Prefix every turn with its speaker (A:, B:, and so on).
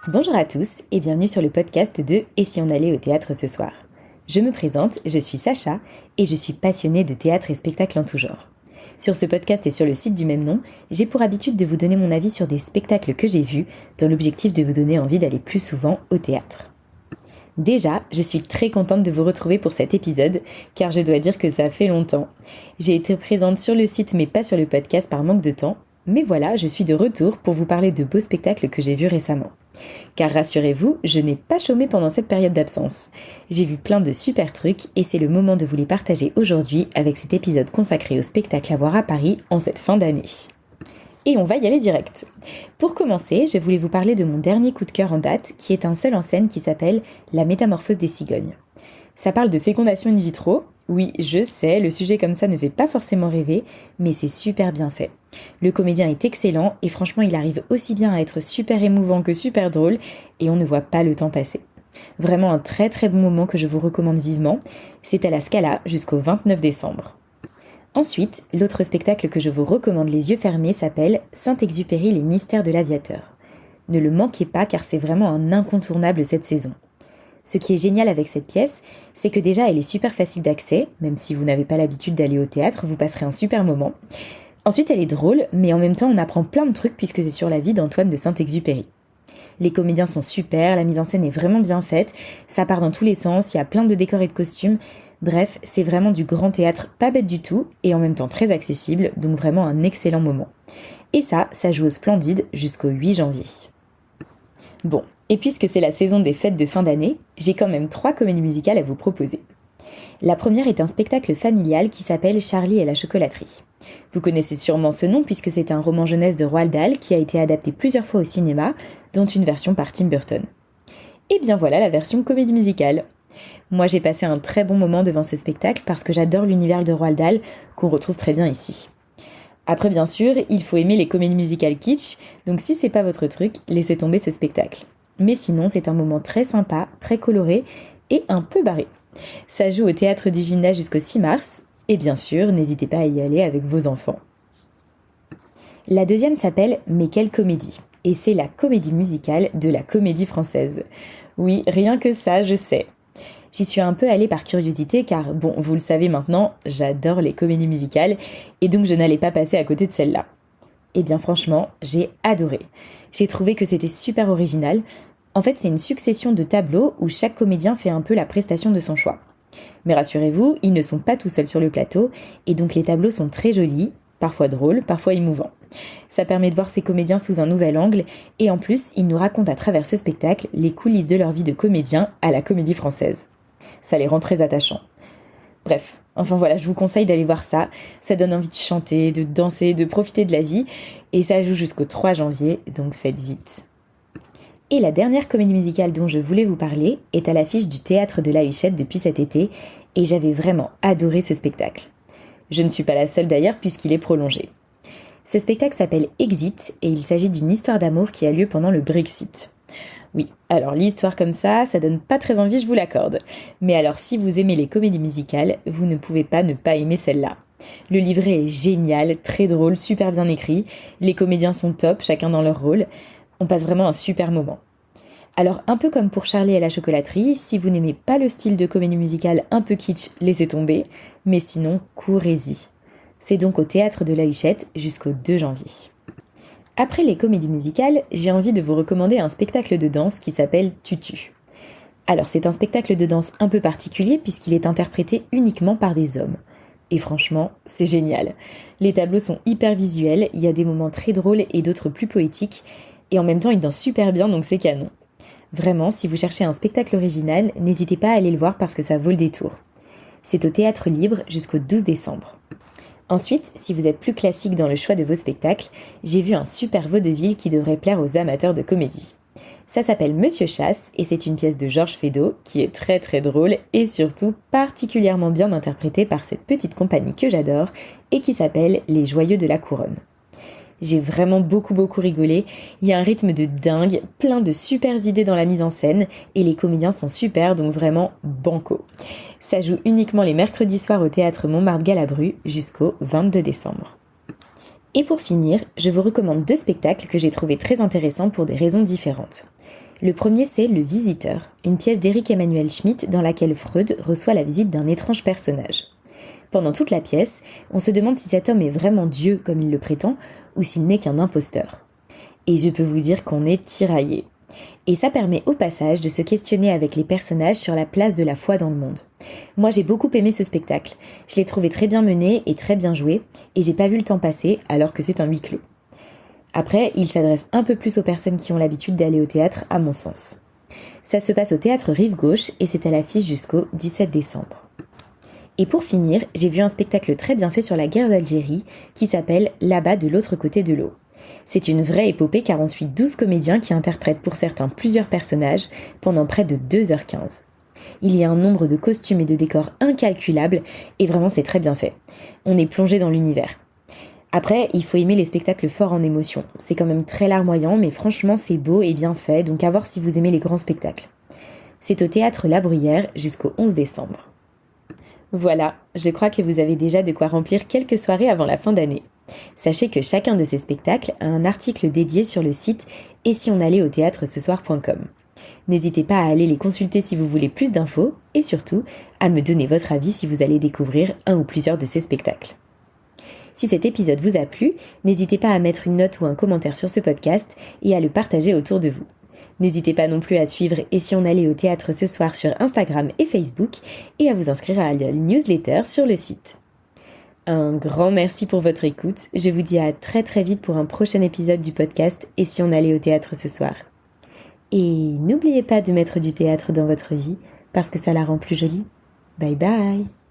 A: Bonjour à tous et bienvenue sur le podcast de Et si on allait au théâtre ce soir. Je me présente, je suis Sacha et je suis passionnée de théâtre et spectacles en tout genre. Sur ce podcast et sur le site du même nom, j'ai pour habitude de vous donner mon avis sur des spectacles que j'ai vus dans l'objectif de vous donner envie d'aller plus souvent au théâtre. Déjà, je suis très contente de vous retrouver pour cet épisode, car je dois dire que ça fait longtemps. J'ai été présente sur le site mais pas sur le podcast par manque de temps, mais voilà, je suis de retour pour vous parler de beaux spectacles que j'ai vus récemment. Car rassurez-vous, je n'ai pas chômé pendant cette période d'absence. J'ai vu plein de super trucs et c'est le moment de vous les partager aujourd'hui avec cet épisode consacré au spectacle à voir à Paris en cette fin d'année. Et on va y aller direct. Pour commencer, je voulais vous parler de mon dernier coup de cœur en date, qui est un seul en scène qui s'appelle La métamorphose des cigognes. Ça parle de fécondation in vitro. Oui, je sais, le sujet comme ça ne fait pas forcément rêver, mais c'est super bien fait. Le comédien est excellent et franchement, il arrive aussi bien à être super émouvant que super drôle et on ne voit pas le temps passer. Vraiment un très très bon moment que je vous recommande vivement. C'est à la Scala jusqu'au 29 décembre. Ensuite, l'autre spectacle que je vous recommande les yeux fermés s'appelle Saint-Exupéry, les mystères de l'aviateur. Ne le manquez pas car c'est vraiment un incontournable cette saison. Ce qui est génial avec cette pièce, c'est que déjà elle est super facile d'accès, même si vous n'avez pas l'habitude d'aller au théâtre, vous passerez un super moment. Ensuite elle est drôle, mais en même temps on apprend plein de trucs puisque c'est sur la vie d'Antoine de Saint-Exupéry. Les comédiens sont super, la mise en scène est vraiment bien faite, ça part dans tous les sens, il y a plein de décors et de costumes. Bref, c'est vraiment du grand théâtre, pas bête du tout, et en même temps très accessible, donc vraiment un excellent moment. Et ça joue au Splendide jusqu'au 8 janvier. Bon, et puisque c'est la saison des fêtes de fin d'année, j'ai quand même 3 comédies musicales à vous proposer. La première est un spectacle familial qui s'appelle Charlie et la chocolaterie. Vous connaissez sûrement ce nom puisque c'est un roman jeunesse de Roald Dahl qui a été adapté plusieurs fois au cinéma, dont une version par Tim Burton. Et bien voilà la version comédie musicale. Moi j'ai passé un très bon moment devant ce spectacle parce que j'adore l'univers de Roald Dahl qu'on retrouve très bien ici. Après bien sûr, il faut aimer les comédies musicales kitsch, donc si c'est pas votre truc, laissez tomber ce spectacle. Mais sinon c'est un moment très sympa, très coloré et un peu barré. Ça joue au théâtre du Gymnase jusqu'au 6 mars, et bien sûr, n'hésitez pas à y aller avec vos enfants. La deuxième s'appelle Mais quelle comédie, et c'est la comédie musicale de la Comédie Française. Oui, rien que ça, je sais. J'y suis un peu allée par curiosité car, bon, vous le savez maintenant, j'adore les comédies musicales, et donc je n'allais pas passer à côté de celle-là. Et bien franchement, j'ai adoré. J'ai trouvé que c'était super original. En fait, c'est une succession de tableaux où chaque comédien fait un peu la prestation de son choix. Mais rassurez-vous, ils ne sont pas tout seuls sur le plateau, et donc les tableaux sont très jolis, parfois drôles, parfois émouvants. Ça permet de voir ces comédiens sous un nouvel angle, et en plus, ils nous racontent à travers ce spectacle les coulisses de leur vie de comédien à la Comédie Française. Ça les rend très attachants. Bref, enfin voilà, je vous conseille d'aller voir ça. Ça donne envie de chanter, de danser, de profiter de la vie, et ça joue jusqu'au 3 janvier, donc faites vite. Et la dernière comédie musicale dont je voulais vous parler est à l'affiche du Théâtre de la Huchette depuis cet été, et j'avais vraiment adoré ce spectacle. Je ne suis pas la seule d'ailleurs puisqu'il est prolongé. Ce spectacle s'appelle Exit et il s'agit d'une histoire d'amour qui a lieu pendant le Brexit. Oui, alors l'histoire comme ça donne pas très envie, je vous l'accorde. Mais alors si vous aimez les comédies musicales, vous ne pouvez pas ne pas aimer celle-là. Le livret est génial, très drôle, super bien écrit, les comédiens sont top, chacun dans leur rôle. On passe vraiment un super moment. Alors un peu comme pour Charlie et la chocolaterie, si vous n'aimez pas le style de comédie musicale un peu kitsch, laissez tomber, mais sinon courez-y. C'est donc au Théâtre de la Huchette jusqu'au 2 janvier. Après les comédies musicales, j'ai envie de vous recommander un spectacle de danse qui s'appelle Tutu. Alors c'est un spectacle de danse un peu particulier puisqu'il est interprété uniquement par des hommes. Et franchement, c'est génial. Les tableaux sont hyper visuels, il y a des moments très drôles et d'autres plus poétiques, et en même temps ils dansent super bien donc c'est canon. Vraiment, si vous cherchez un spectacle original, n'hésitez pas à aller le voir parce que ça vaut le détour. C'est au Théâtre Libre jusqu'au 12 décembre. Ensuite, si vous êtes plus classique dans le choix de vos spectacles, j'ai vu un super vaudeville qui devrait plaire aux amateurs de comédie. Ça s'appelle Monsieur Chasse et c'est une pièce de Georges Feydeau qui est très très drôle et surtout particulièrement bien interprétée par cette petite compagnie que j'adore et qui s'appelle Les Joyeux de la Couronne. J'ai vraiment beaucoup rigolé, il y a un rythme de dingue, plein de super idées dans la mise en scène et les comédiens sont super donc vraiment banco. Ça joue uniquement les mercredis soirs au théâtre Montmartre-Galabru jusqu'au 22 décembre. Et pour finir, je vous recommande 2 spectacles que j'ai trouvés très intéressants pour des raisons différentes. Le premier, c'est Le Visiteur, une pièce d'Éric Emmanuel Schmitt dans laquelle Freud reçoit la visite d'un étrange personnage. Pendant toute la pièce, on se demande si cet homme est vraiment Dieu comme il le prétend, ou s'il n'est qu'un imposteur. Et je peux vous dire qu'on est tiraillé. Et ça permet au passage de se questionner avec les personnages sur la place de la foi dans le monde. Moi j'ai beaucoup aimé ce spectacle, je l'ai trouvé très bien mené et très bien joué, et j'ai pas vu le temps passer alors que c'est un huis clos. Après, il s'adresse un peu plus aux personnes qui ont l'habitude d'aller au théâtre à mon sens. Ça se passe au théâtre Rive Gauche et c'est à l'affiche jusqu'au 17 décembre. Et pour finir, j'ai vu un spectacle très bien fait sur la guerre d'Algérie qui s'appelle Là-bas de l'autre côté de l'eau. C'est une vraie épopée car on suit 12 comédiens qui interprètent pour certains plusieurs personnages pendant près de 2h15. Il y a un nombre de costumes et de décors incalculables et vraiment c'est très bien fait. On est plongé dans l'univers. Après, il faut aimer les spectacles forts en émotion. C'est quand même très larmoyant mais franchement c'est beau et bien fait, donc à voir si vous aimez les grands spectacles. C'est au théâtre La Bruyère jusqu'au 11 décembre. Voilà, je crois que vous avez déjà de quoi remplir quelques soirées avant la fin d'année. Sachez que chacun de ces spectacles a un article dédié sur le site et si on allait au théâtre-ce-soir.com. N'hésitez pas à aller les consulter si vous voulez plus d'infos et surtout à me donner votre avis si vous allez découvrir un ou plusieurs de ces spectacles. Si cet épisode vous a plu, n'hésitez pas à mettre une note ou un commentaire sur ce podcast et à le partager autour de vous. N'hésitez pas non plus à suivre Et si on allait au théâtre ce soir sur Instagram et Facebook et à vous inscrire à la newsletter sur le site. Un grand merci pour votre écoute. Je vous dis à très très vite pour un prochain épisode du podcast Et si on allait au théâtre ce soir. Et n'oubliez pas de mettre du théâtre dans votre vie parce que ça la rend plus jolie. Bye bye!